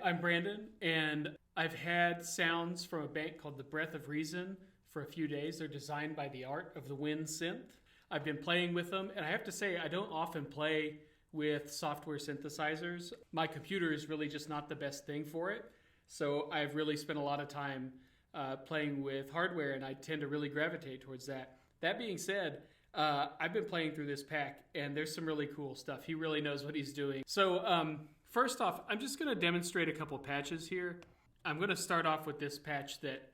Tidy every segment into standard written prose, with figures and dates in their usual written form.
I'm Brandon, and I've had sounds from a bank called the Breath of Reason for a few days. They're designed by the Art of the Wind synth. I've been playing with them, and I have to say, I don't often play with software synthesizers. My computer is really just not the best thing for it, so I've really spent a lot of time playing with hardware, and I tend to really gravitate towards that. That being said, I've been playing through this pack, and there's some really cool stuff. He really knows what he's doing. So first off, I'm just going to demonstrate a couple patches here. I'm going to start off with this patch that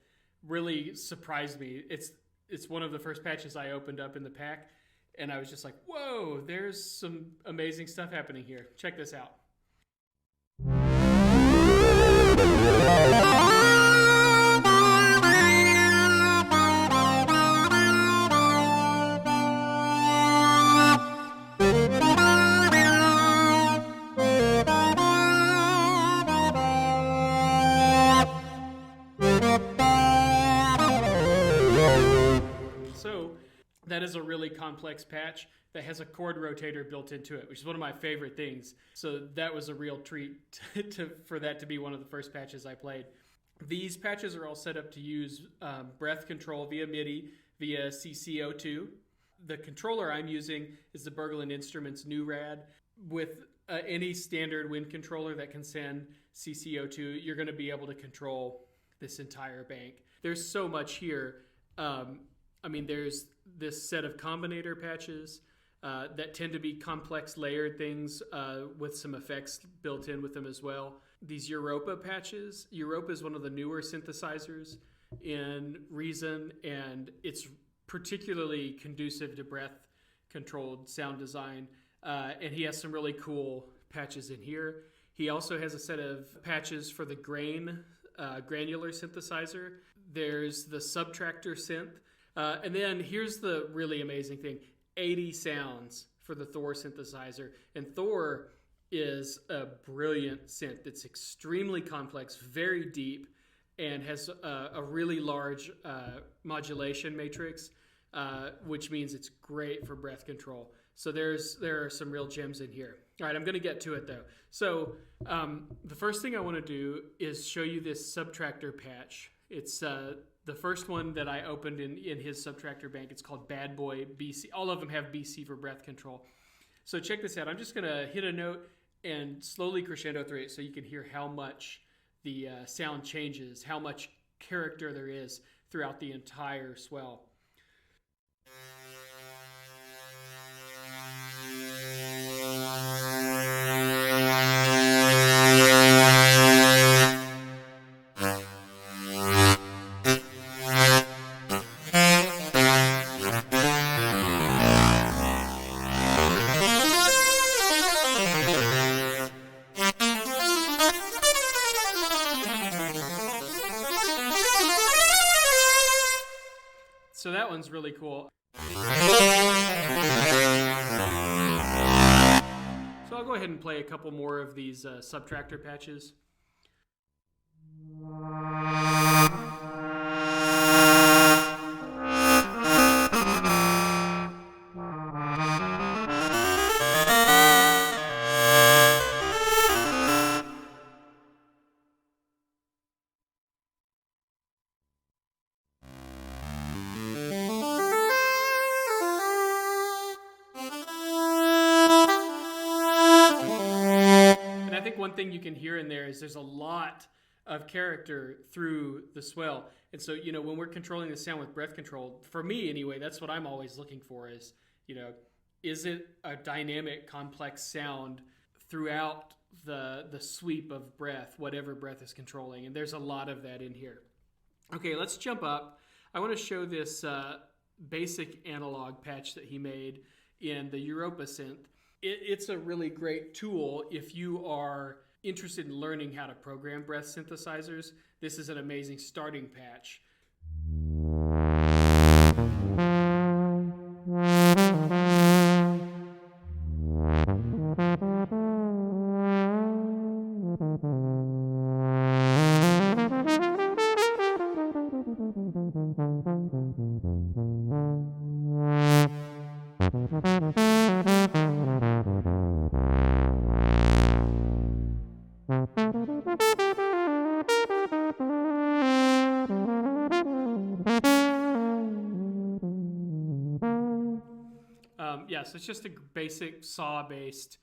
really surprised me. It's one of the first patches I opened up in the pack, and I was just like, whoa, there's some amazing stuff happening here. Check this out. So that is a really complex patch that has a chord rotator built into it, which is one of my favorite things. So that was a real treat for that to be one of the first patches I played. These patches are all set up to use breath control via MIDI, via CC02. The controller I'm using is the Berglund Instruments New Rad. With any standard wind controller that can send CC02, you're going to be able to control this entire bank. There's so much here. There's this set of Combinator patches that tend to be complex layered things with some effects built in with them as well. These Europa patches. Europa is one of the newer synthesizers in Reason, and it's particularly conducive to breath-controlled sound design. And he has some really cool patches in here. He also has a set of patches for the granular synthesizer. There's the Subtractor synth. And then here's the really amazing thing. 80 sounds for the Thor synthesizer. And Thor is a brilliant synth. It's extremely complex, very deep, and has a really large modulation matrix, which means it's great for breath control. So there are some real gems in here. All right, I'm going to get to it, though. So the first thing I want to do is show you this Subtractor patch. It's the first one that I opened in his Subtractor bank. It's called Bad Boy BC. All of them have BC for breath control. So check this out. I'm just going to hit a note and slowly crescendo through it so you can hear how much the sound changes, how much character there is throughout the entire swell. So that one's really cool. So I'll go ahead and play a couple more of these Subtractor patches. One thing you can hear in there is there's a lot of character through the swell. And so, when we're controlling the sound with breath control, for me anyway, that's what I'm always looking for is, is it a dynamic, complex sound throughout the sweep of breath, whatever breath is controlling? And there's a lot of that in here. Okay, let's jump up. I want to show this basic analog patch that he made in the Europa synth. It's a really great tool if you are interested in learning how to program breath synthesizers. This is an amazing starting patch. So it's just a basic saw-based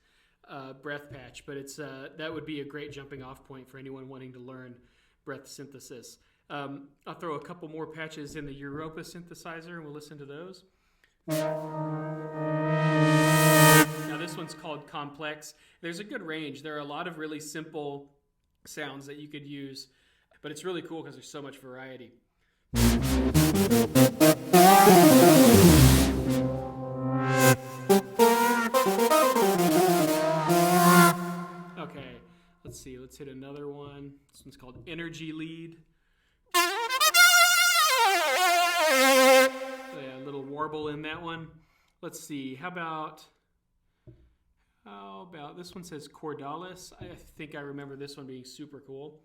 breath patch, but it's that would be a great jumping off point for anyone wanting to learn breath synthesis. I'll throw a couple more patches in the Europa synthesizer, and we'll listen to those. Now this one's called Complex. There's a good range. There are a lot of really simple sounds that you could use, but it's really cool because there's so much variety. Okay, let's see. Let's hit another one. This one's called Energy Lead. Yeah, a little warble in that one. Let's see. How about this one says Cordalis. I think I remember this one being super cool.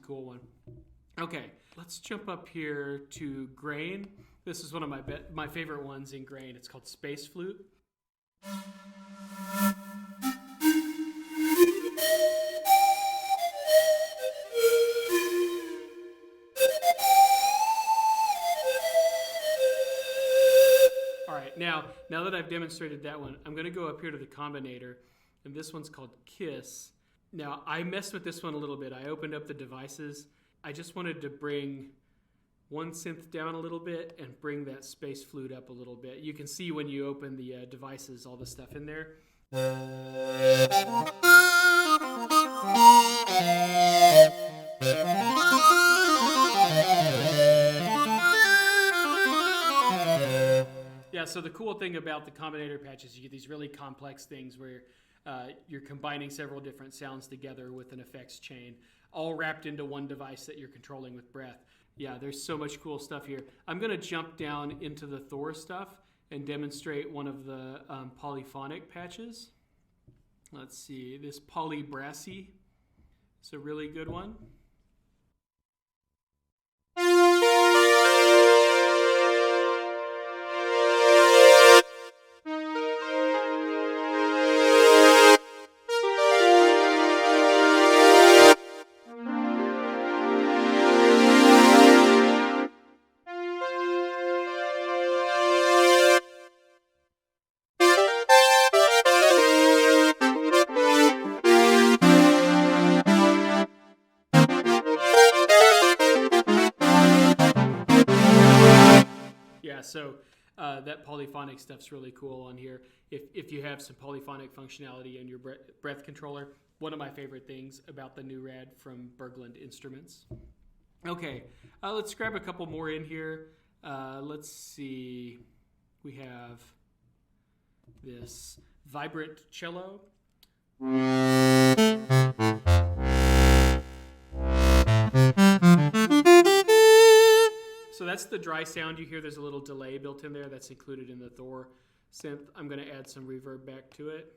Cool one. Okay, let's jump up here to Grain. This is one of my favorite ones in Grain. It's called Space Flute. All right, now that I've demonstrated that one, I'm going to go up here to the Combinator, and this one's called Kiss. Now, I messed with this one a little bit. I opened up the devices. I just wanted to bring one synth down a little bit and bring that Space Flute up a little bit. You can see when you open the devices, all the stuff in there. Yeah, so the cool thing about the Combinator patch is you get these really complex things where you're combining several different sounds together with an effects chain, all wrapped into one device that you're controlling with breath. Yeah, there's so much cool stuff here. I'm going to jump down into the Thor stuff and demonstrate one of the polyphonic patches. Let's see, this Polybrassy. It's a really good one. So that polyphonic stuff's really cool on here. If you have some polyphonic functionality in your breath controller, one of my favorite things about the new rad from Berglund Instruments. Okay, let's grab a couple more in here. Let's see. We have this Vibrant Cello. So that's the dry sound you hear. There's a little delay built in there that's included in the Thor synth. I'm going to add some reverb back to it.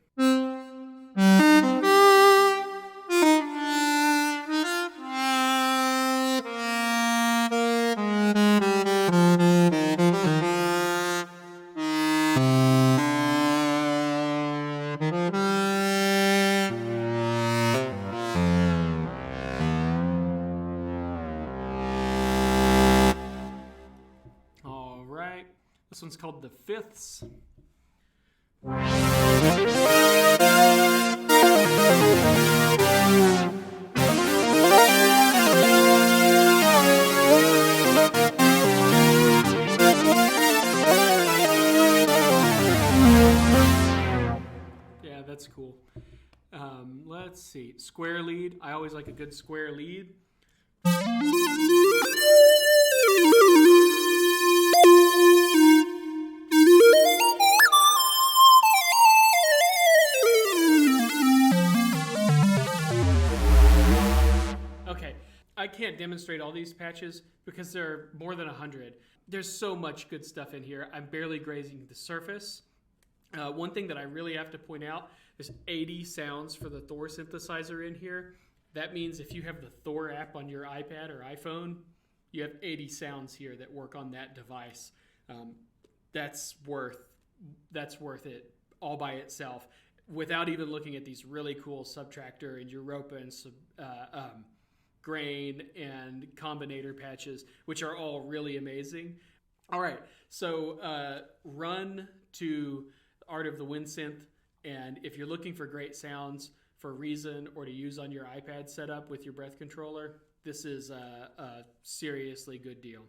This one's called The Fifths. Yeah, that's cool. Let's see. Square lead. I always like a good square lead. I can't demonstrate all these patches because there are more than 100. There's so much good stuff in here. I'm barely grazing the surface. One thing that I really have to point out, there's 80 sounds for the Thor synthesizer in here. That means if you have the Thor app on your iPad or iPhone, you have 80 sounds here that work on that device. That's worth it all by itself, without even looking at these really cool Subtractor and Europa and Grain and Combinator patches, which are all really amazing. All right, so run to Art of the Wind Synth, and if you're looking for great sounds for Reason or to use on your iPad setup with your breath controller, this is a seriously good deal.